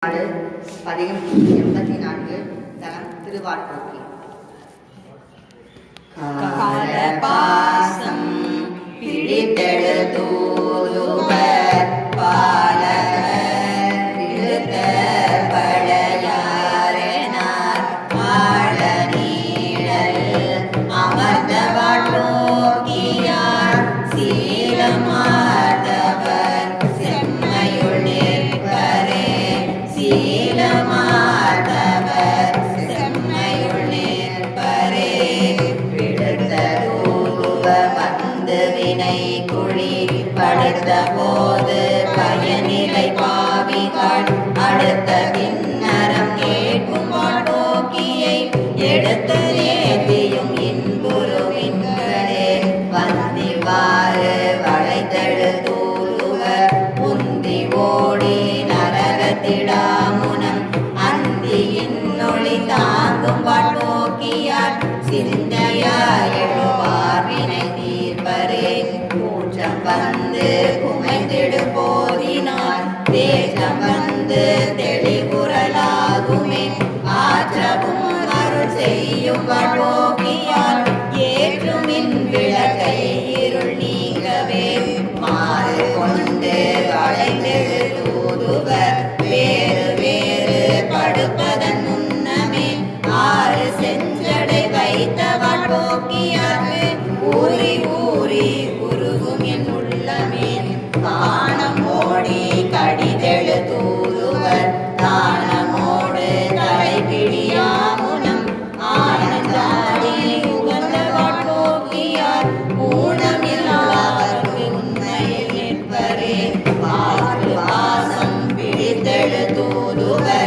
பதிகம் 84 தலம் திருவாட்போக்கி. காலபாசம் பிடித்தெழுதூதுவர் பாலகர் விழுத்த பழையாரெனார் ஆழ நீழல் அமர்ந்த வாட்போக்கியார் சீலமார்ந்தவர் செம்மையுள் நிற்பரே சீலமார்ந்தவர் செம்மையுள் நிற்பரே விழுத்த தூதுவ வந்து வினை குழி படுத்த போது பயனிலை பாவிகள் அடுத்த கிண்ணறம் கேட்கும் வாட்போக்கியை எடுத்து ஏற்றியும் இன்புருவின்களே வந்திவாறு வளைத்தெழு தூதுவர் உந்தி ஓடி நரகத்திடாமுனம் அந்தியின் ஒளி தாங்கும் வாட்போக்கியார் சிந்தையாய் எழுவார் வினை தீர்ப்பரே கூற்றம் வந்து குமைத்திடு போதினார் தேஜம் வந்து தெளிவுறலாகுமே ஆற்றவும் அருள் செய்யும் வாட்போக்கியார் ஏற்றுமின் விளக்கை இருள் நீங்கவே மாறு கொண்டு வளைந்தெழு தூதுவர் வேறு வேறு படுப்பதன் முன்னமே ஆறு செஞ்சடை வைத்த வாட்போக்கியார்க்கு ஊறி ஊறி உருகும் என் உள்ளமே காணம் ஓடி கடிதெழு தூதுவர் தானமோடு தலைப்பிடியாமுனம் ஆனந்தாடி உகந்த வாட்போக்கியார் ஊனமில்லாதவர்க்கு உண்மையில் நிற்பரே பாசம் பிடித்தெழு தூதுவர்